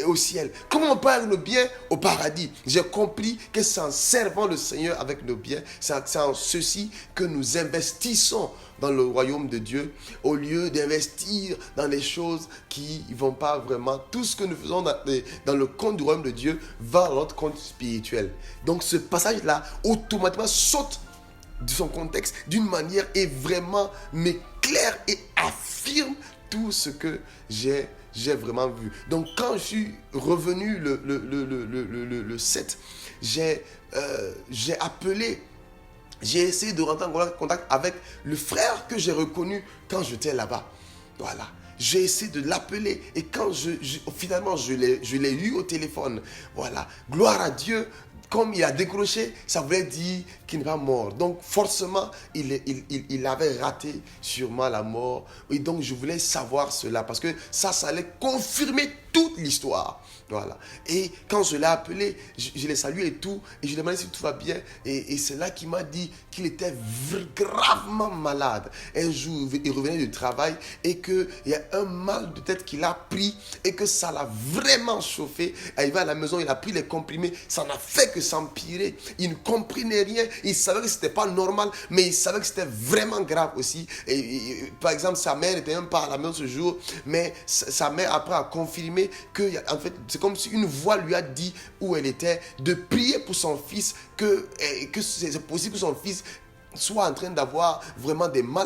au ciel? Comment on peut aller avec nos biens au paradis? J'ai compris que c'est en servant le Seigneur avec nos biens, c'est en ceci que nous investissons dans le royaume de Dieu, au lieu d'investir dans les choses qui ne vont pas vraiment. Tout ce que nous faisons dans le compte du royaume de Dieu va dans notre compte spirituel. Donc ce passage-là, automatiquement saute de son contexte d'une manière et vraiment mais clair et affirme tout ce que j'ai vraiment vu. Donc quand je suis revenu le 7, j'ai appelé. J'ai essayé de rentrer en contact avec le frère que j'ai reconnu quand j'étais là-bas. Voilà. J'ai essayé de l'appeler et quand finalement je l'ai eu au téléphone. Voilà. Gloire à Dieu. Comme il a décroché, ça voulait dire qu'il n'est pas mort. Donc forcément, il avait raté sûrement la mort. Et donc je voulais savoir cela parce que ça allait confirmer toute l'histoire. Voilà. Et quand je l'ai appelé, je l'ai salué et tout, et je lui ai demandé si tout va bien. Et c'est là qu'il m'a dit qu'il était gravement malade. Un jour, il revenait du travail et qu'il y a un mal de tête qu'il a pris et que ça l'a vraiment chauffé. Arrivé à la maison, il a pris les comprimés. Ça n'a fait que s'empirer. Il ne comprenait rien. Il savait que ce n'était pas normal, mais il savait que c'était vraiment grave aussi. Et par exemple, sa mère n'était même pas à la maison ce jour, mais sa mère après a confirmé que, en fait, c'est comme si une voix lui a dit où elle était, de prier pour son fils, que c'est possible que son fils soit en train d'avoir vraiment des maux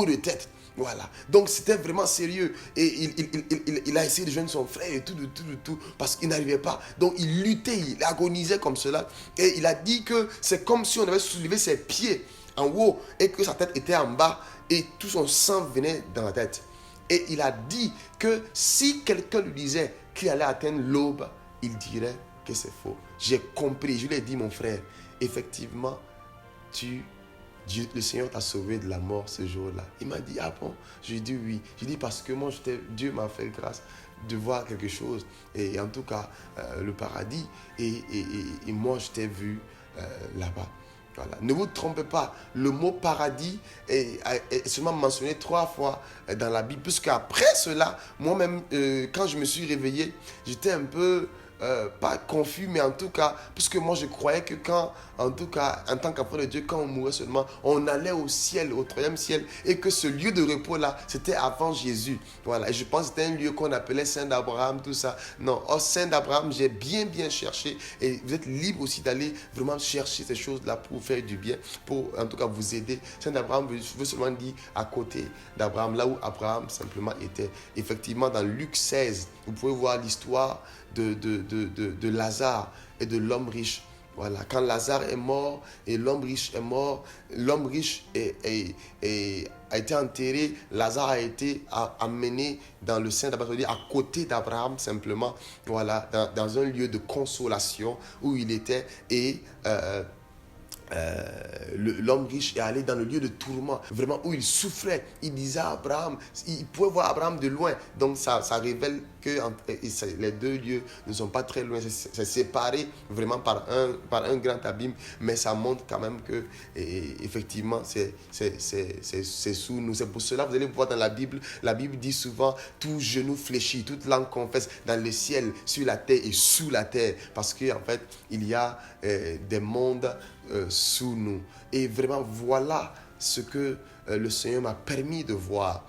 de tête. Voilà. Donc c'était vraiment sérieux. Et il a essayé de joindre son frère et tout, parce qu'il n'arrivait pas. Donc il luttait, il agonisait comme cela. Et il a dit que c'est comme si on avait soulevé ses pieds en haut et que sa tête était en bas et tout son sang venait dans la tête. Et il a dit que si quelqu'un lui disait qu'il allait atteindre l'aube, il dirait que c'est faux. J'ai compris, je lui ai dit, mon frère, effectivement, tu Le Seigneur t'a sauvé de la mort ce jour-là. Il m'a dit, ah bon? J'ai dit oui. J'ai dit parce que moi, Dieu m'a fait grâce de voir quelque chose. Et en tout cas, le paradis. Et moi, je t'ai vu là-bas. Voilà. Ne vous trompez pas, le mot paradis est seulement mentionné 3 fois dans la Bible, puisqu'après cela, moi-même, quand je me suis réveillé, j'étais un peu, pas confus, mais en tout cas, puisque moi je croyais que en tant qu'enfant de Dieu, quand on mourait seulement, on allait au ciel, au 3e ciel, et que ce lieu de repos-là, c'était avant Jésus. Voilà, et je pense que c'était un lieu qu'on appelait Saint d'Abraham, tout ça. Non, Saint d'Abraham, j'ai bien cherché, et vous êtes libre aussi d'aller vraiment chercher ces choses-là pour faire du bien, pour en tout cas vous aider. Saint d'Abraham veut seulement dire à côté d'Abraham, là où Abraham simplement était. Effectivement, dans Luc 16, vous pouvez voir l'histoire de Lazare et de l'homme riche. Voilà, quand Lazare est mort et l'homme riche est mort, l'homme riche a été enterré, Lazare a été amené dans le sein d'Abraham, à côté d'Abraham simplement, voilà, dans un lieu de consolation où il était et l'homme riche est allé dans le lieu de tourment, vraiment où il souffrait. Il disait à Abraham, il pouvait voir Abraham de loin. Donc ça révèle que les deux lieux ne sont pas très loin. C'est séparé vraiment par un grand abîme, mais ça montre quand même que effectivement c'est sous nous. C'est pour cela, vous allez voir dans la Bible dit souvent, tout genou fléchit, toute langue confesse dans le ciel, sur la terre et sous la terre, parce qu'en fait il y a des mondes sous nous. Et vraiment, voilà ce que le Seigneur m'a permis de voir.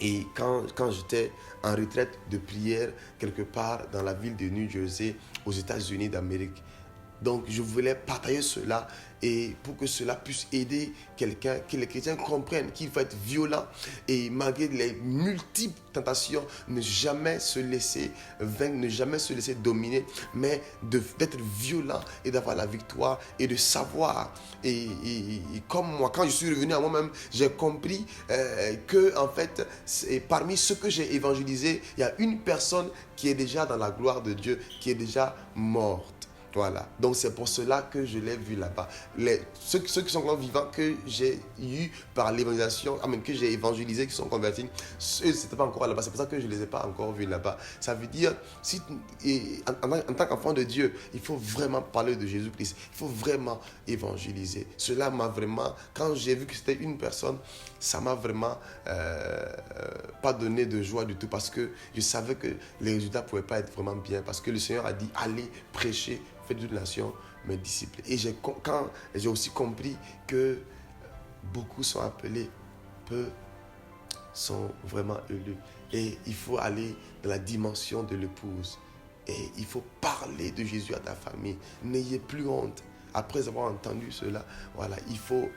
Et quand j'étais en retraite de prière, quelque part dans la ville de New Jersey, aux États-Unis d'Amérique. Donc, je voulais partager cela et pour que cela puisse aider quelqu'un, que les chrétiens comprennent qu'il faut être violent et malgré les multiples tentations, ne jamais se laisser vaincre, ne jamais se laisser dominer, mais d'être violent et d'avoir la victoire et de savoir. Et comme moi, quand je suis revenu à moi-même, j'ai compris que en fait, parmi ceux que j'ai évangélisés, il y a une personne qui est déjà dans la gloire de Dieu, qui est déjà morte. Voilà, donc c'est pour cela que je l'ai vu là-bas. Ceux qui sont encore vivants, que j'ai eu par l'évangélisation, que j'ai évangélisé, qui sont convertis, eux, c'était pas encore là-bas. C'est pour ça que je ne les ai pas encore vus là-bas. Ça veut dire, en tant qu'enfant de Dieu, il faut vraiment parler de Jésus-Christ. Il faut vraiment évangéliser. Cela m'a vraiment, quand j'ai vu que c'était une personne, ça m'a vraiment pas donné de joie du tout, parce que je savais que les résultats ne pouvaient pas être vraiment bien, parce que le Seigneur a dit, allez prêcher, faites d'une nation mes disciples. Et quand j'ai aussi compris que beaucoup sont appelés, peu sont vraiment élus. Et il faut aller dans la dimension de l'épouse. Et il faut parler de Jésus à ta famille. N'ayez plus honte. Après avoir entendu cela, voilà, il faut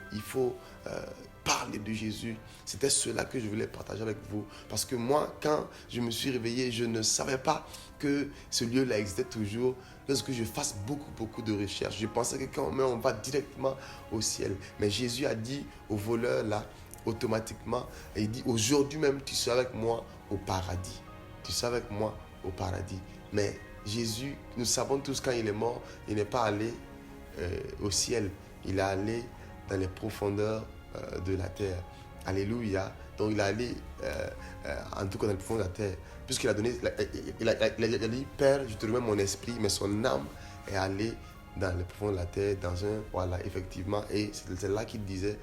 parler de Jésus. C'était cela que je voulais partager avec vous. Parce que moi, quand je me suis réveillé, je ne savais pas que ce lieu-là existait toujours. Lorsque je fasse beaucoup de recherches, je pensais que quand on va directement au ciel. Mais Jésus a dit au voleur là, automatiquement, il dit, aujourd'hui même, tu seras avec moi au paradis. Tu seras avec moi au paradis. Mais Jésus, nous savons tous, quand il est mort, il n'est pas allé au ciel. Il est allé dans les profondeurs de la terre. Alléluia. Donc il est allé en tout cas dans les profondeurs de la terre. Puisqu'il a donné, il a dit, Père, je te remets mon esprit, mais son âme est allée dans les profondeurs de la terre, dans un, voilà, effectivement. Et c'est là qu'il disait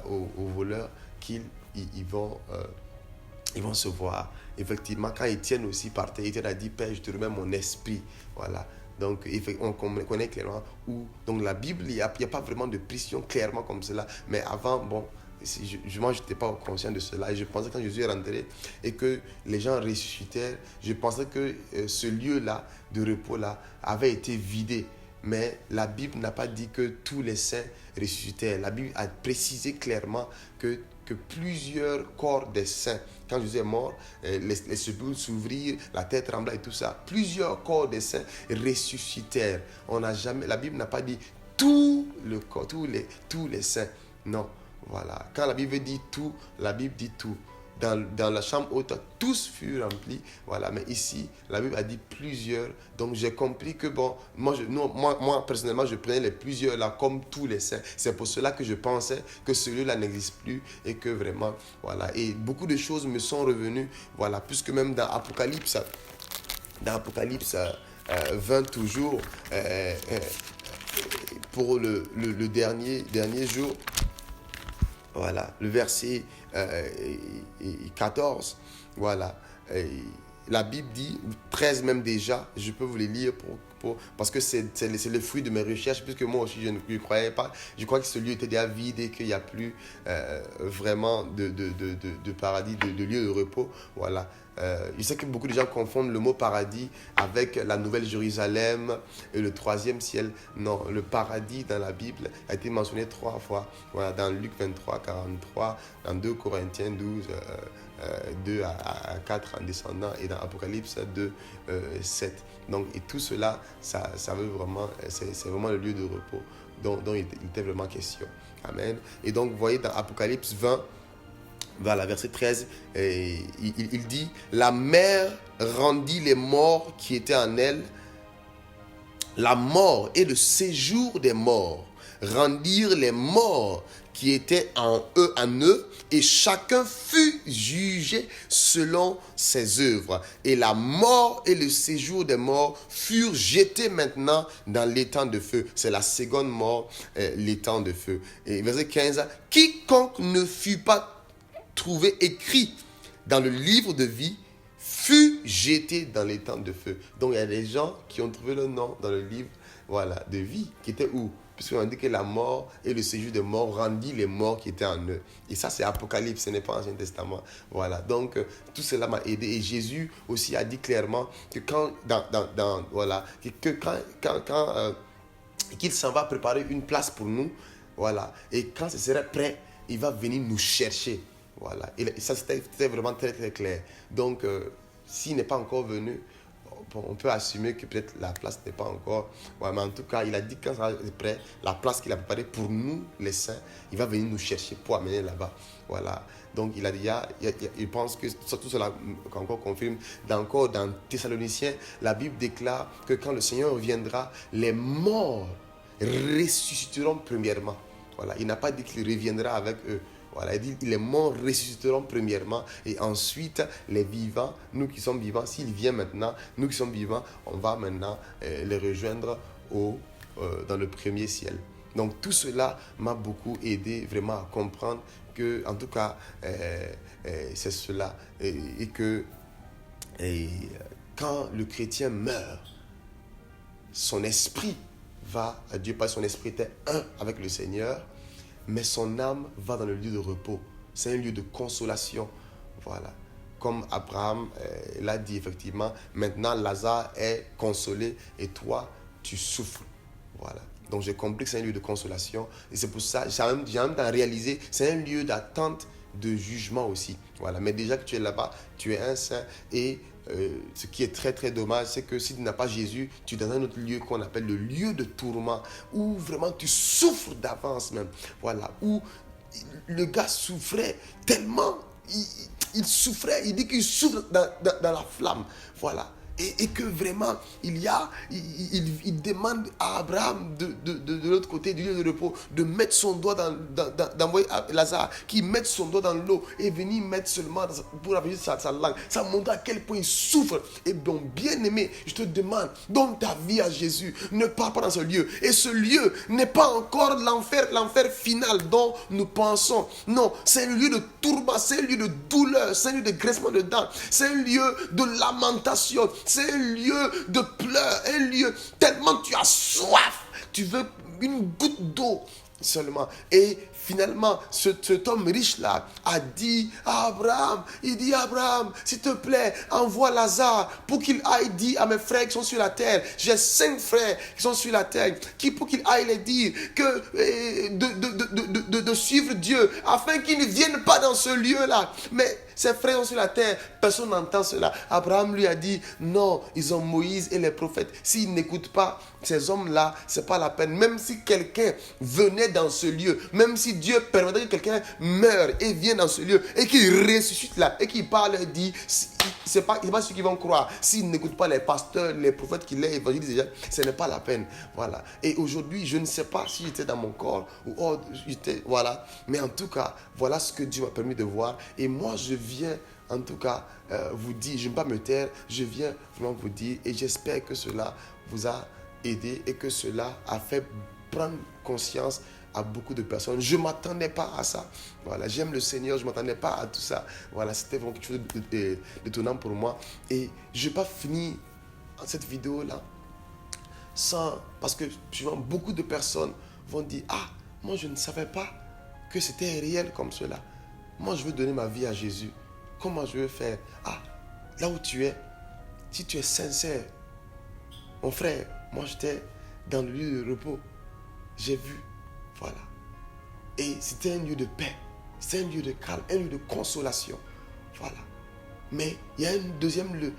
aux voleurs qu'ils vont se voir. Effectivement, quand Étienne aussi partait, Étienne a dit, Père, je te remets mon esprit. Voilà. Donc, on connaît clairement où. Donc, la Bible, il n'y a pas vraiment de précision clairement comme cela. Mais avant, bon, moi, je n'étais pas conscient de cela. Et je pensais, quand Jésus est rentré et que les gens ressuscitèrent, je pensais que ce lieu-là, de repos-là, avait été vidé. Mais la Bible n'a pas dit que tous les saints ressuscitèrent. La Bible a précisé clairement que plusieurs corps des saints, quand Jésus est mort, les sépulcres s'ouvrirent, la terre trembla et tout ça. Plusieurs corps des saints ressuscitèrent. La Bible n'a pas dit tout le corps, tous les saints. Non, voilà. Quand la Bible dit tout, la Bible dit tout. dans la chambre haute, tous furent remplis. Voilà, mais ici, la Bible a dit plusieurs. Donc, j'ai compris que, bon, moi, personnellement, je prenais les plusieurs là comme tous les saints. C'est pour cela que je pensais que celui-là n'existe plus et que vraiment, voilà. Et beaucoup de choses me sont revenues, voilà, puisque même dans Apocalypse 20 toujours, pour le dernier jour, voilà, le verset 14, voilà, la Bible dit, 13 même déjà, je peux vous les lire parce que c'est le fruit de mes recherches, puisque moi aussi je ne croyais pas, je crois que ce lieu était déjà vide et qu'il n'y a plus vraiment de paradis, de lieu de repos, voilà. Je sais que beaucoup de gens confondent le mot paradis avec la Nouvelle Jérusalem et le troisième ciel. Non, le paradis dans la Bible a été mentionné 3 fois. Voilà, dans Luc 23, 43, dans 2 Corinthiens 12, 2 à 4 en descendant, et dans Apocalypse 2, 7. Donc, et tout cela, ça veut vraiment, c'est vraiment le lieu de repos dont il était vraiment question. Amen. Et donc, vous voyez dans Apocalypse 20, voilà, verset 13, il dit « La mer rendit les morts qui étaient en elle, la mort et le séjour des morts rendirent les morts qui étaient en eux, et chacun fut jugé selon ses œuvres. Et la mort et le séjour des morts furent jetés maintenant dans l'étang de feu. » C'est la seconde mort, l'étang de feu. Et verset 15, « Quiconque ne fut pas trouvé écrit dans le livre de vie fut jeté dans l'étang de feu. » Donc il y a des gens qui ont trouvé le nom dans le livre, voilà, de vie, qui était où? Puisqu'on dit que la mort et le séjour des morts rendit les morts qui étaient en eux. Et ça, c'est Apocalypse, ce n'est pas Ancien Testament. Voilà, donc tout cela m'a aidé. Et Jésus aussi a dit clairement que quand, voilà, qu'il s'en va préparer une place pour nous, voilà, et quand ce serait prêt, il va venir nous chercher. Voilà, et ça c'était vraiment très très clair. Donc, s'il n'est pas encore venu, on peut assumer que peut-être la place n'est pas encore. Ouais, mais en tout cas, il a dit que quand ça est prêt, la place qu'il a préparée pour nous, les saints, il va venir nous chercher pour amener là-bas. Voilà. Donc, il a dit, il pense que tout cela encore confirme. Encore dans Thessaloniciens, la Bible déclare que quand le Seigneur reviendra, les morts ressusciteront premièrement. Voilà. Il n'a pas dit qu'il reviendra avec eux. Voilà, il dit, les morts ressusciteront premièrement et ensuite les vivants, nous qui sommes vivants, s'il vient maintenant, nous qui sommes vivants, on va maintenant les rejoindre dans le premier ciel. Donc tout cela m'a beaucoup aidé vraiment à comprendre que, en tout cas, c'est cela et que quand le chrétien meurt, son esprit va à Dieu, parce que son esprit était un avec le Seigneur, mais son âme va dans le lieu de repos. C'est un lieu de consolation. Voilà. Comme Abraham l'a dit effectivement, maintenant Lazare est consolé et toi, tu souffres. Voilà. Donc j'ai compris que c'est un lieu de consolation. Et c'est pour ça, j'ai même réalisé, c'est un lieu d'attente de jugement aussi. Voilà. Mais déjà que tu es là-bas, tu es un saint et ce qui est très très dommage, c'est que si tu n'as pas Jésus, tu es dans un autre lieu qu'on appelle le lieu de tourment, où vraiment tu souffres d'avance même. Voilà, où le gars souffrait tellement, il souffrait, il dit qu'il souffre dans la flamme. Voilà. Et que vraiment, il demande à Abraham de l'autre côté du lieu de repos de mettre son doigt d'envoyer Lazare qui mette son doigt dans l'eau et venir mettre seulement pour appuyer sa langue. Ça montre à quel point il souffre. Et donc, bien aimé, je te demande, donne ta vie à Jésus. Ne pars pas dans ce lieu. Et ce lieu n'est pas encore l'enfer final dont nous pensons. Non, c'est un lieu de tourment, c'est un lieu de douleur, c'est un lieu de grincement de dents, c'est un lieu de lamentation. C'est un lieu de pleurs, un lieu tellement tu as soif, tu veux une goutte d'eau seulement. Et finalement, cet homme riche-là a dit à Abraham, s'il te plaît, envoie Lazare pour qu'il aille dire à mes frères qui sont sur la terre, j'ai 5 frères qui sont sur la terre, pour qu'il aille les dire que, de suivre Dieu, afin qu'ils ne viennent pas dans ce lieu-là. Mais Ses frères sont sur la terre, personne n'entend cela. Abraham lui a dit, non, ils ont Moïse et les prophètes. S'ils n'écoutent pas ces hommes-là, ce n'est pas la peine. Même si quelqu'un venait dans ce lieu, même si Dieu permettrait que quelqu'un meure et vienne dans ce lieu, et qu'il ressuscite là, et qu'il parle et dit, ce n'est pas ceux qui vont croire. S'ils n'écoutent pas les pasteurs, les prophètes qui les évangélisent déjà, ce n'est pas la peine. Voilà. Et aujourd'hui, je ne sais pas si j'étais dans mon corps ou j'étais, voilà. Mais en tout cas, voilà ce que Dieu m'a permis de voir. Et moi, je viens, en tout cas, vous dire, je ne vais pas me taire, je viens vraiment vous dire, et j'espère que cela vous a aidé et que cela a fait prendre conscience à beaucoup de personnes. Je ne m'attendais pas à ça. Voilà, j'aime le Seigneur, je ne m'attendais pas à tout ça. Voilà, c'était vraiment quelque chose d'étonnant pour moi. Et je n'ai pas fini cette vidéo-là sans... Parce que souvent, beaucoup de personnes vont dire, ah, moi je ne savais pas que c'était réel comme cela. Moi, je veux donner ma vie à Jésus. Comment je veux faire? Ah, là où tu es, si tu es sincère, mon frère, moi j'étais dans le lieu de repos. J'ai vu, voilà. Et c'était un lieu de paix, c'est un lieu de calme, un lieu de consolation. Voilà. Mais il y a un deuxième lieu.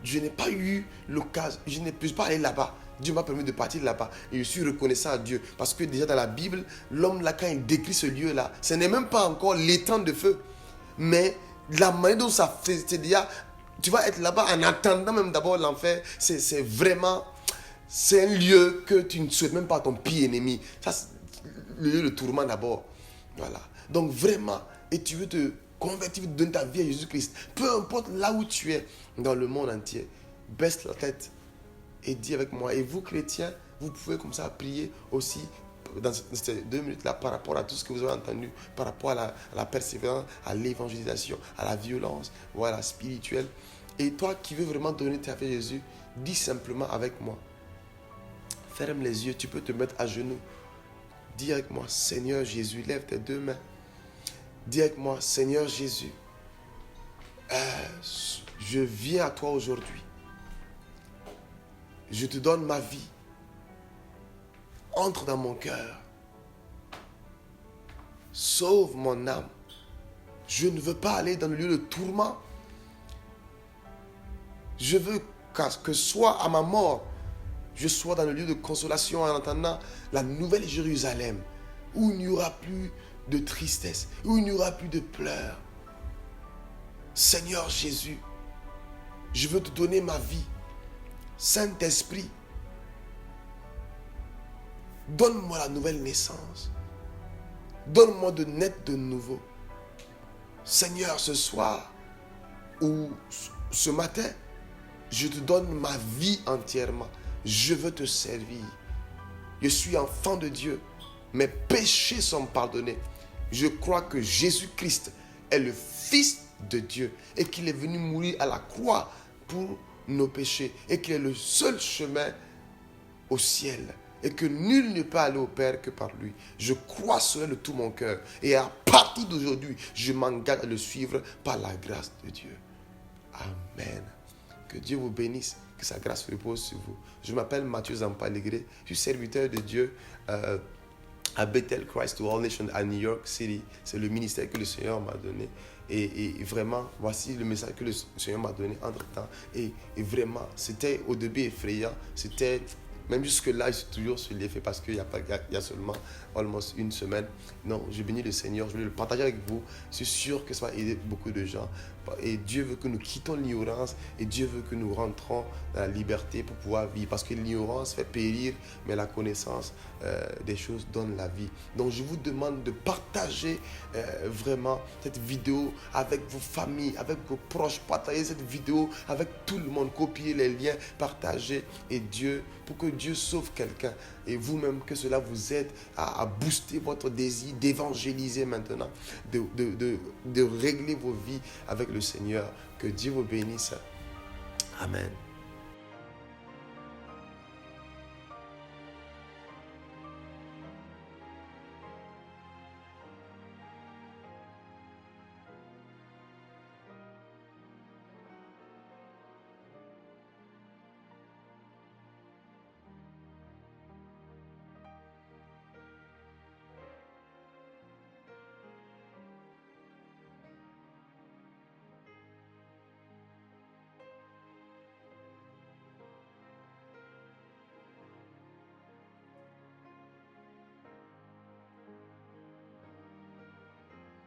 Je n'ai pas eu l'occasion, je n'ai pas allé là-bas. Dieu m'a permis de partir là-bas. Et je suis reconnaissant à Dieu. Parce que déjà dans la Bible, l'homme là, quand il décrit ce lieu-là, ce n'est même pas encore l'étang de feu. Mais la manière dont ça fait, c'est déjà, tu vas être là-bas en attendant même d'abord l'enfer. C'est vraiment, c'est un lieu que tu ne souhaites même pas à ton pire ennemi. Ça, c'est le lieu de tourment d'abord. Voilà. Donc vraiment, et tu veux te convertir, donner ta vie à Jésus-Christ. Peu importe là où tu es dans le monde entier, baisse la tête et dis avec moi. Et vous, chrétiens, vous pouvez comme ça prier aussi dans ces 2 minutes-là par rapport à tout ce que vous avez entendu, par rapport à la persévérance, à l'évangélisation, à la violence, voilà, spirituelle. Et toi qui veux vraiment donner ta vie à Jésus, dis simplement avec moi. Ferme les yeux, tu peux te mettre à genoux. Dis avec moi, Seigneur Jésus, lève tes 2 mains. Dis avec moi, Seigneur Jésus, je viens à toi aujourd'hui. Je te donne ma vie. Entre dans mon cœur. Sauve mon âme. Je ne veux pas aller dans le lieu de tourment. Je veux que soit à ma mort, je sois dans le lieu de consolation en entendant la nouvelle Jérusalem, où il n'y aura plus de tristesse, où il n'y aura plus de pleurs. Seigneur Jésus, je veux te donner ma vie. Saint-Esprit, donne-moi la nouvelle naissance. Donne-moi de naître de nouveau. Seigneur, ce soir ou ce matin, je te donne ma vie entièrement. Je veux te servir. Je suis enfant de Dieu. Mes péchés sont pardonnés. Je crois que Jésus-Christ est le Fils de Dieu et qu'il est venu mourir à la croix pour nos péchés et qu'il est le seul chemin au ciel et que nul ne peut aller au Père que par lui. Je crois cela de tout mon cœur et à partir d'aujourd'hui, je m'engage à le suivre par la grâce de Dieu. Amen. Que Dieu vous bénisse, que sa grâce repose sur vous. Je m'appelle Mathieu Zampalegré, je suis serviteur de Dieu à Bethel Christ to All Nations à New York City. C'est le ministère que le Seigneur m'a donné. Et vraiment, voici le message que le Seigneur m'a donné entre-temps. Et vraiment, c'était au début effrayant. C'était, même jusque-là, je suis toujours sur l'effet parce qu'il y a seulement almost 1 semaine. Non, je bénis le Seigneur, je voulais le partager avec vous. Je suis sûr que ça va aider beaucoup de gens. Et Dieu veut que nous quittions l'ignorance et Dieu veut que nous rentrons dans la liberté pour pouvoir vivre. Parce que l'ignorance fait périr, mais la connaissance des choses donne la vie. Donc je vous demande de partager vraiment cette vidéo avec vos familles, avec vos proches. Partagez cette vidéo avec tout le monde. Copiez les liens, partagez. Et pour que Dieu sauve quelqu'un. Et vous-même, que cela vous aide à booster votre désir d'évangéliser maintenant, de régler vos vies avec le Seigneur. Que Dieu vous bénisse. Amen.